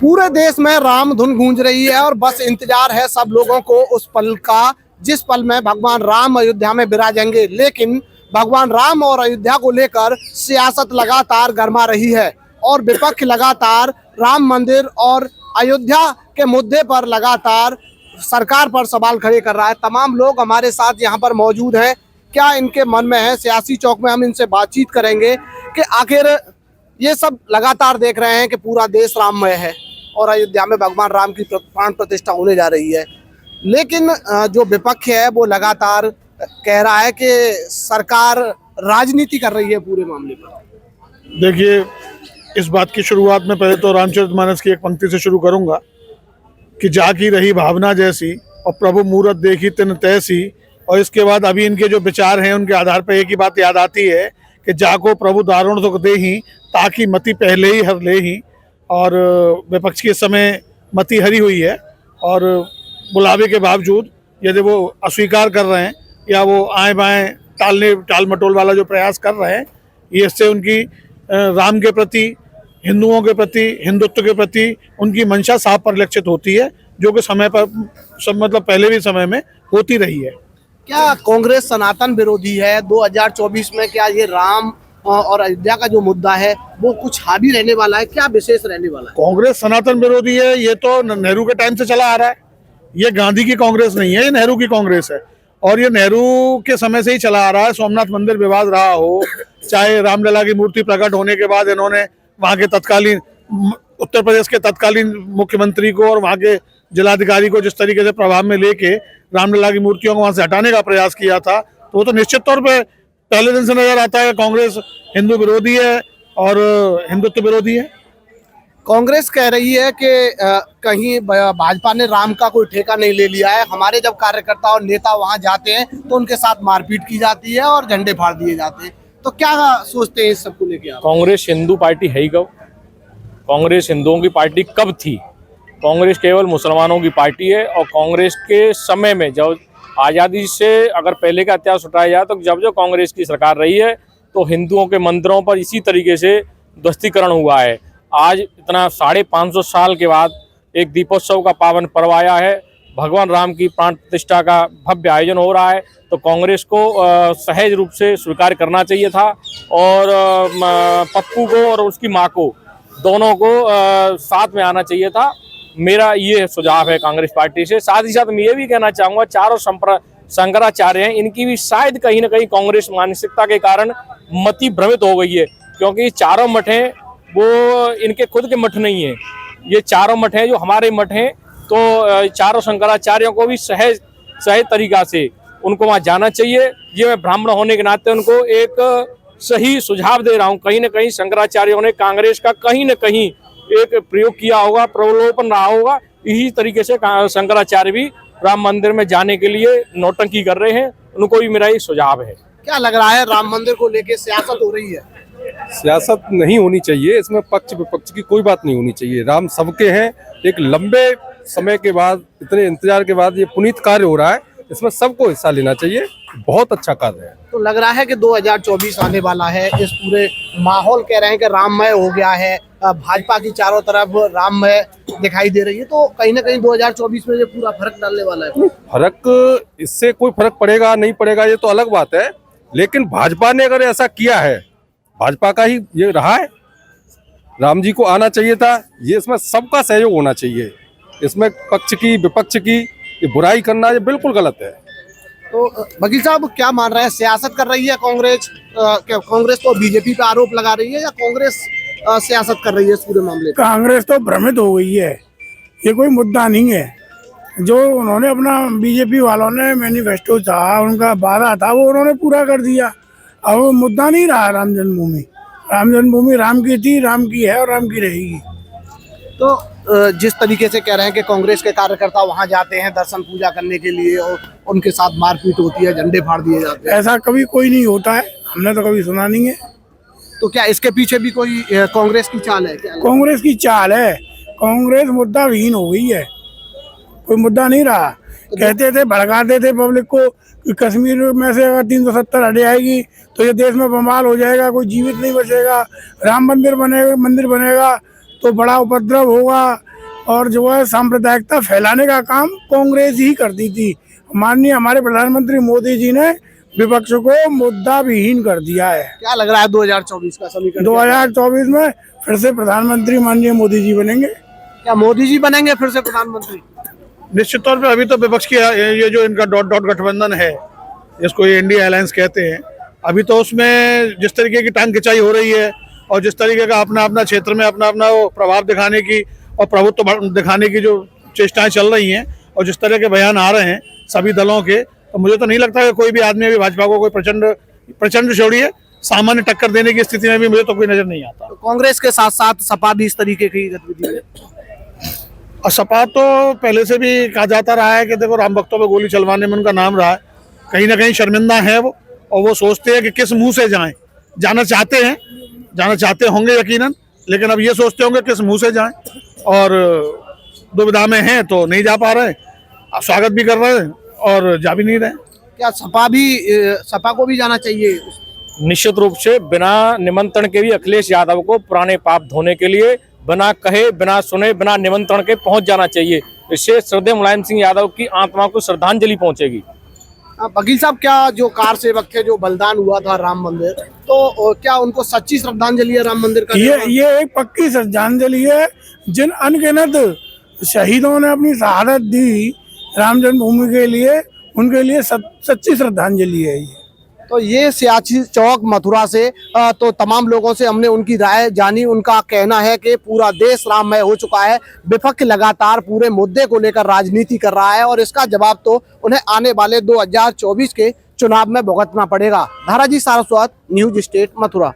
पूरे देश में राम धुन गूंज रही है और बस इंतजार है सब लोगों को उस पल का जिस पल में भगवान राम अयोध्या में विराजेंगे। लेकिन भगवान राम और अयोध्या को लेकर सियासत लगातार गरमा रही है और विपक्ष लगातार राम मंदिर और अयोध्या के मुद्दे पर लगातार सरकार पर सवाल खड़े कर रहा है। तमाम लोग हमारे साथ यहाँ पर मौजूद हैं। क्या इनके मन में है, सियासी चौक में हम इनसे बातचीत करेंगे कि आखिर ये सब लगातार देख रहे हैं कि पूरा देश राममय है और अयोध्या में भगवान राम की प्राण प्रतिष्ठा होने जा रही है। लेकिन जो विपक्ष है वो लगातार कह रहा है कि सरकार राजनीति कर रही है पूरे मामले पर। देखिए, इस बात की शुरुआत में पहले तो रामचरितमानस की एक पंक्ति से शुरू करूंगा कि जाकी रही भावना जैसी और प्रभु मूरत देखी तिन तैसी। और इसके बाद अभी इनके जो विचार हैं उनके आधार पर एक ही बात याद आती है कि जाको प्रभु दारुण दुख दे ही ताकि मति पहले ही हर ले ही। और विपक्ष के समय मति हरी हुई है और बुलावे के बावजूद यदि वो अस्वीकार कर रहे हैं या वो आए बाएं टाल मटोल वाला जो प्रयास कर रहे हैं, ये इससे उनकी राम के प्रति, हिंदुओं के प्रति, हिंदुत्व के प्रति उनकी मंशा साफ परिलक्षित होती है, जो कि समय पर मतलब पहले भी समय में होती रही है। क्या कांग्रेस सनातन विरोधी है 2024 में? क्या ये राम और अयोध्या का जो मुद्दा है वो कुछ हावी रहने वाला है? क्या विशेष रहने वाला है? कांग्रेस सनातन विरोधी है, ये तो नेहरू के टाइम से चला आ रहा है। ये गांधी की कांग्रेस नहीं है, ये नेहरू की कांग्रेस है और ये नेहरू के समय से ही चला आ रहा है। सोमनाथ मंदिर विवाद रहा हो, चाहे रामलला की मूर्ति प्रकट होने के बाद इन्होंने वहाँ के तत्कालीन उत्तर प्रदेश के तत्कालीन मुख्यमंत्री को और वहाँ के जिलाधिकारी को जिस तरीके से प्रभाव में लेके रामलला की मूर्तियों को वहाँ से हटाने का प्रयास किया था, तो वो तो निश्चित तौर पे पहले दिन से नजर आता है कांग्रेस हिंदू विरोधी है और हिंदुत्व विरोधी है। कांग्रेस कह रही है कि कहीं भाजपा ने राम का कोई ठेका नहीं ले लिया है। हमारे जब कार्यकर्ता और नेता वहां जाते हैं तो उनके साथ मारपीट की जाती है और झंडे फाड़ दिए जाते हैं। तो क्या सोचते हैं इस सब को लेकर? कांग्रेस हिंदू पार्टी है ही कब? कांग्रेस हिंदुओं की पार्टी कब थी? कांग्रेस केवल मुसलमानों की पार्टी है। और कांग्रेस के समय में जब आज़ादी से अगर पहले का इतिहास उठाया जाए तो जब जो कांग्रेस की सरकार रही है तो हिंदुओं के मंदिरों पर इसी तरीके से ध्वस्तीकरण हुआ है। आज इतना 550 साल के बाद एक दीपोत्सव का पावन पर्व आया है, भगवान राम की प्राण प्रतिष्ठा का भव्य आयोजन हो रहा है, तो कांग्रेस को सहज रूप से स्वीकार करना चाहिए था और पप्पू को और उसकी मां को दोनों को साथ में आना चाहिए था। मेरा ये सुझाव है कांग्रेस पार्टी से। साथ ही साथ मैं ये भी कहना चाहूँगा, चारों शंकराचार्य हैं, इनकी भी शायद कहीं ना कहीं कांग्रेस मानसिकता के कारण मति भ्रमित हो गई है, क्योंकि चारों मठ हैं वो इनके खुद के मठ नहीं है, ये चारों मठ हैं जो हमारे मठ हैं। तो चारों शंकराचार्यों को भी सहज तरीका से उनको वहाँ जाना चाहिए। ये मैं ब्राह्मण होने के नाते उनको एक सही सुझाव दे रहा हूँ। कहीं ना कहीं शंकराचार्यों ने कांग्रेस का कहीं ना कहीं एक प्रयोग किया होगा, प्रलोभन रहा होगा। इसी तरीके से शंकराचार्य भी राम मंदिर में जाने के लिए नौटंकी कर रहे हैं, उनको भी मेरा एक सुझाव है। क्या लग रहा है राम मंदिर को लेकर सियासत हो रही है? सियासत नहीं होनी चाहिए, इसमें पक्ष विपक्ष की कोई बात नहीं होनी चाहिए। राम सबके हैं। एक लंबे समय के बाद, इतने इंतजार के बाद ये पुनीत कार्य हो रहा है, इसमें सबको हिस्सा लेना चाहिए। बहुत अच्छा कार्य है। तो लग रहा है कि 2024 आने वाला है, इस पूरे माहौल कह रहे हैं कि राममय हो गया है, भाजपा की चारों तरफ राममय दिखाई दे रही है, तो कहीं ना कहीं 2024 में ये पूरा फर्क डालने वाला है। फर्क, इससे कोई फर्क पड़ेगा नहीं पड़ेगा ये तो अलग बात है, लेकिन भाजपा ने अगर ऐसा किया है, भाजपा का ही ये रहा है, राम जी को आना चाहिए था। ये इसमें सबका सहयोग होना चाहिए। इसमें पक्ष की विपक्ष की ये बुराई करना ये बिल्कुल गलत है। तो वकील साहब क्या मान रहे हैं, सियासत कर रही है कांग्रेस? कांग्रेस तो बीजेपी पे आरोप लगा रही है या कांग्रेस सियासत कर रही है इस पूरे मामले? कांग्रेस तो भ्रमित हो गई है, ये कोई मुद्दा नहीं है। जो उन्होंने अपना बीजेपी वालों ने मैनिफेस्टो था, उनका वादा था, वो उन्होंने पूरा कर दिया। अब वो मुद्दा नहीं रहा राम जन्मभूमि। राम जन्मभूमि राम की थी, राम की है और राम की रहेगी। तो जिस तरीके से कह रहे हैं कि कांग्रेस के कार्यकर्ता वहां जाते हैं दर्शन पूजा करने के लिए और उनके साथ मारपीट होती है, झंडे फाड़ दिए जाते हैं, ऐसा कभी कोई नहीं होता है, हमने तो कभी सुना नहीं है। तो क्या इसके पीछे भी कोई कांग्रेस की चाल है? क्या कांग्रेस की चाल है? कांग्रेस मुद्दा विहीन हो गई है, कोई मुद्दा नहीं रहा। कहते थे, भड़काते थे पब्लिक को कि कश्मीर में से अगर 370 हट जाएगी तो ये देश में बवाल हो जाएगा, कोई जीवित नहीं बचेगा, राम मंदिर बनेगा तो बड़ा उपद्रव होगा और जो है सांप्रदायिकता फैलाने का काम कांग्रेस ही करती थी। माननीय हमारे प्रधानमंत्री मोदी जी ने विपक्ष को मुद्दा विहीन कर दिया है। क्या लग रहा है 2024 का समीकरण? 2024 में फिर से प्रधानमंत्री माननीय मोदी जी बनेंगे। क्या मोदी जी बनेंगे फिर से प्रधानमंत्री? निश्चित तौर पे अभी तो विपक्ष की ये जो इनका डॉट डॉट गठबंधन है, जिसको ये इंडिया अलायंस कहते हैं, अभी तो उसमें जिस तरीके की टांग खिंचाई हो रही है और जिस तरीके का अपना अपना क्षेत्र में अपना अपना वो प्रभाव दिखाने की और प्रभुत्व दिखाने की जो चेष्टाएं चल रही हैं और जिस तरह के बयान आ रहे हैं सभी दलों के, तो मुझे तो नहीं लगता कि कोई भी आदमी अभी भाजपा को कोई प्रचंड छोड़िए सामान्य टक्कर देने की स्थिति में भी मुझे तो कोई नजर नहीं आता। तो कांग्रेस के साथ साथ सपा भी इस तरीके की गतिविधि है। और सपा तो पहले से भी कहा जाता रहा है कि देखो राम भक्तों पे गोली चलवाने में उनका नाम रहा है, कहीं ना कहीं शर्मिंदा है वो, और वो सोचते हैं कि किस मुंह से जाएं। जाना चाहते होंगे यकीनन, लेकिन अब ये सोचते होंगे किस मुंह से जाएं, और दुविधा में हैं तो नहीं जा पा रहे, स्वागत भी कर रहे हैं और जा भी नहीं रहे। क्या सपा को भी जाना चाहिए? निश्चित रूप से बिना निमंत्रण के भी अखिलेश यादव को पुराने पाप धोने के लिए बिना कहे, बिना सुने, बिना निमंत्रण के पहुंच जाना चाहिए। इससे श्रद्धेय मुलायम सिंह यादव की आत्मा को श्रद्धांजलि पहुंचेगी। वकील साहब, क्या जो कार सेवक थे, जो बलिदान हुआ था राम मंदिर, तो क्या उनको सच्ची श्रद्धांजलि है राम मंदिर का? ये एक पक्की श्रद्धांजलि है। जिन अनगिनत शहीदों ने अपनी शहादत दी राम जन्मभूमि के लिए, उनके लिए सच्ची श्रद्धांजलि है ये। तो ये सियासी चौक मथुरा से तो तमाम लोगों से हमने उनकी राय जानी। उनका कहना है कि पूरा देश राममय हो चुका है, विपक्ष लगातार पूरे मुद्दे को लेकर राजनीति कर रहा है और इसका जवाब तो उन्हें आने वाले 2024 के चुनाव में भुगतना पड़ेगा। धाराजी सारस्वत, न्यूज स्टेट, मथुरा।